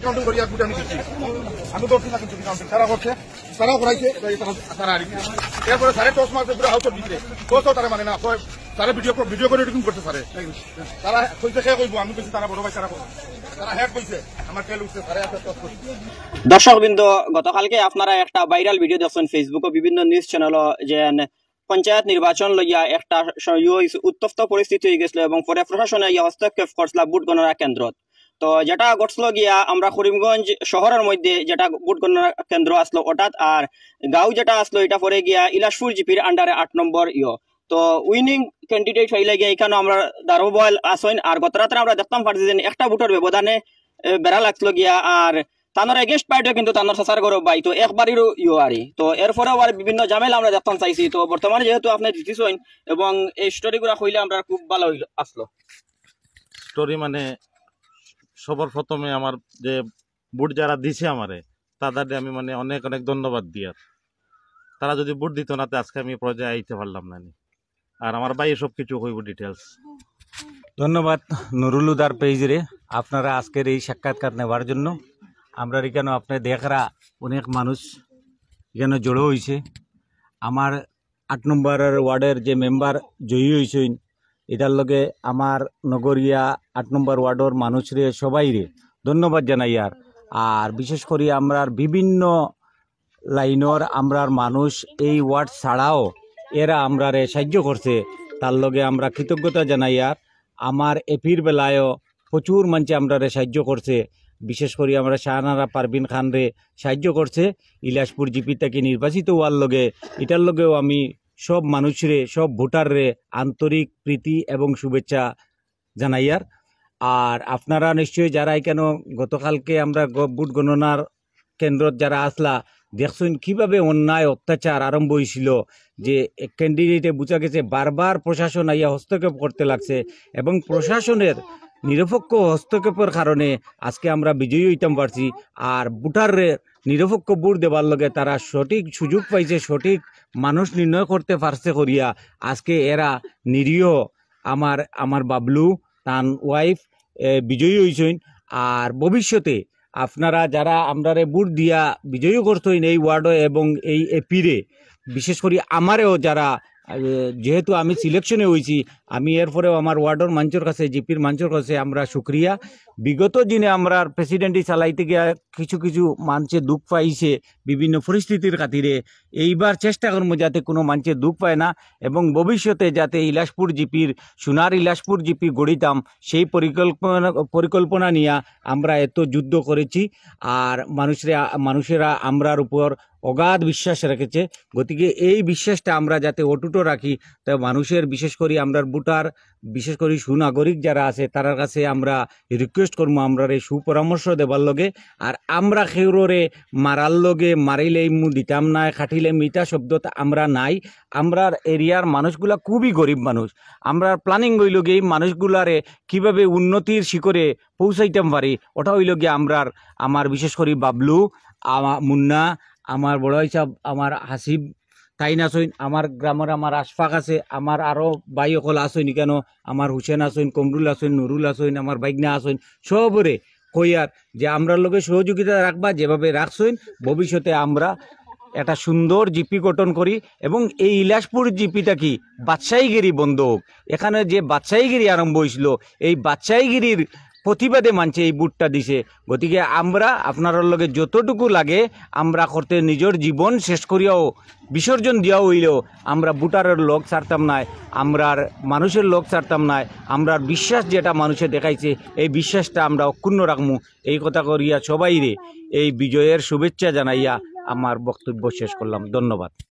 Counting করি আর আমি দিচ্ছি আমি করছি না কিন্তু কাউন্টিং তারা করছে তারাও করাইছে তারা আর এরপরে সাড়ে 10 মাসে পুরো হাউসের ভিতরে তো তারা মানে না তারা ভিডিও করে এডিটিং করছে স্যারে তারা কইতে খেয়ে কইব আমি বেশি তারা বড় ভাই তারা হ্যাক কইছে আমার তেল উঠছে সাড়ে 8 দর্শকবৃন্দ গতকালকে আপনারা একটা ভাইরাল ভিডিও দেখছেন ফেসবুকে বিভিন্ন নিউজ চ্যানেল যে পঞ্চায়েত নির্বাচন লইয়া একটা উত্তপ্ত পরিস্থিতি হয়ে গেছিল এবং পরে প্রশাসনে হস্তক্ষেপ করছিল ভোট গণনা কেন্দ্র। তো যেটা ঘটছিল গিয়া আমরা করিমগঞ্জ শহরের মধ্যে যেটা ভোট গণনা কেন্দ্র আসলো ওটাত আর গাঁও যেটা আসলো এটা পরে গিয়া ইলাসপুর জিপির আন্ডারে 8 নম্বর তো উইনিং ক্যান্ডিডেট হইলে গিয়া এখানে আমরা দারোবল আসইন আর গত রাতে আমরা দেখতাম পারছি যে একটা ভোটের ব্যবধানে বেড়া লাগছিল গিয়া আর তানোর এগেস্ট পার্টিও কিন্তু তানোর সাসার গরব বাই তো একবারেরও আরি তো এরপরে আবার বিভিন্ন ঝামেলা আমরা দেখতাম চাইছি। তো বর্তমানে যেহেতু আপনি জিতিছেন এবং এই স্টোরিগুলো হইলে আমরা খুব ভালো আসলো স্টোরি মানে সবার প্রথমে আমার যে ভোট যারা দিছে আমারে তাদের আমি মানে অনেক অনেক ধন্যবাদ দিই। তারা যদি ভোট দিত না আজকে আমি পর্যায়ে আইতে পারলাম না। আর আমার ভাই সব কিছু হইব ডিটেলস। ধন্যবাদ নুরুল উদার পেজরে আপনারা আজকের এই সাক্ষাৎকার নেওয়ার জন্য। আমরা এখানে আপনি দেখরা অনেক মানুষ এখানে জড়ো হয়েছে। আমার 8 নম্বর ওয়ার্ডের যে মেম্বার জয়ী হয়েছেন এটার লগে আমার নগরিয়া 8 নম্বর ওয়ার্ডের মানুষরে সবাইরে ধন্যবাদ জানাই। আর বিশেষ করে আমরা বিভিন্ন লাইনের আমরার মানুষ এই ওয়ার্ড ছাড়াও এরা আমরারে সাহায্য করছে তার লগে আমরা কৃতজ্ঞতা জানাই। আর আমার এপির বেলায়ও প্রচুর মানুষ আমরারে সাহায্য করছে। বিশেষ করে আমরা শাহনারা পারভিন খানরে সাহায্য করছে ইলাসপুর জিপি থেকে নির্বাচিত হওয়ার লগে এটার লগেও আমি সব মানুষরে সব ভোটাররে আন্তরিক প্রীতি এবং শুভেচ্ছা জানাই। আর আপনারা নিশ্চয়ই যারা এখানে গতকালকে আমরা ভোট গণনার কেন্দ্রত যারা আসলা দেখছেন কীভাবে অন্যায় অত্যাচার আরম্ভ হয়েছিল, যে ক্যান্ডিডেটে বোঝা গেছে বারবার প্রশাসন আইয়া হস্তক্ষেপ করতে লাগছে এবং প্রশাসনের নিরপেক্ষ হস্তক্ষেপের কারণে আজকে আমরা বিজয়ী হইতাম পারছি। আর ভোটারের নিরপেক্ষ ভোট দেবার লগে তারা সঠিক সুযোগ পাইছে, সঠিক মানুষ নির্ণয় করতে পারছে করিয়া আজকে এরা নিরীহ আমার বাবলু তান ওয়াইফ বিজয়ী হয়েছেন। আর ভবিষ্যতে আপনারা যারা আমরারে ভোট দিয়া বিজয়ী করতেন এই ওয়ার্ডে এবং এই এপিরে বিশেষ করে আমারেও যারা যেহেতু আমি সিলেকশনে হয়েছি আমি এরপরেও আমার ওয়ার্ডের মানুষের কাছে জিপির মানুষের কাছে আমরা শুক্রিয়া। বিগত দিনে আমরা প্রেসিডেন্টই চালাইতে গিয়া কিছু মানুষে দুঃখ পাইছে বিভিন্ন পরিস্থিতির খাতিরে। এইবার চেষ্টা করবো যাতে কোনো মানুষে দুঃখ পায় না এবং ভবিষ্যতে যাতে ইলাসপুর জিপির সোনার ইলাসপুর জিপি গড়িতাম সেই পরিকল্পনা নিয়ে আমরা এত যুদ্ধ করেছি। আর মানুষেরা আমরার উপর অগাধ বিশ্বাস রেখেছে। গতিকে এই বিশ্বাসটা আমরা যাতে অটুট রাখি তো মানুষের বিশেষ করে আমরা ভোটার বিশেষ করে সুনাগরিক যারা আছে তার কাছে আমরা রিকোয়েস্ট করবো আমরা সুপরামর্শ দেবার লগে। আর আমরা খেউরে মারার লগে মারিলেই মু দিতাম না খাটিলে মিটা শব্দ আমরা নাই। আমরার এরিয়ার মানুষগুলা খুবই গরিব মানুষ। আমরা প্ল্যানিং হইল গিয়ে এই মানুষগুলারে কীভাবে উন্নতির শিখরে পৌঁছাইতাম পারি ওটা হইল গিয়ে আমার বিশেষ করে বাবলু মুন্না আমার বড় হিসাব আমার হাসিব তাইন আসইন আমার গ্রামের আমার আশফাক আছে আমার আরও ভাই অকল আসইন কেন আমার হুসেন আসইন কমরুল আসইন নুরুল আসইন আমার বাইগনা আসইন সবরে কইয়ার যে আমরা লোকে সহযোগিতা রাখবা যেভাবে রাখছইন ভবিষ্যতে আমরা একটা সুন্দর জিপি গঠন করি এবং এই ইলাসপুর জিপিটা কি বাদশাহীগিরি বন্ধ হোক। এখানে যে বাদশাহীগিরি আরম্ভ হয়েছিল এই বাদশাহীগিরির প্রতিবাদে মানছে এই ভোটটা দিছে। গতিকে আমরা আপনার লগে যতটুকু লাগে আমরা করতে নিজের জীবন শেষ করিয়াও বিসর্জন দিয়াও হইলেও আমরা ভোটারের লোক ছাড়তাম নাই, আমরার মানুষের লোক ছাড়তাম নাই। আমরার বিশ্বাস যেটা মানুষে দেখাইছে এই বিশ্বাসটা আমরা অক্ষুণ্ণ রাখমু এই কথা করিয়া সবাইরে এই বিজয়ের শুভেচ্ছা জানাইয়া আমার বক্তব্য শেষ করলাম। ধন্যবাদ।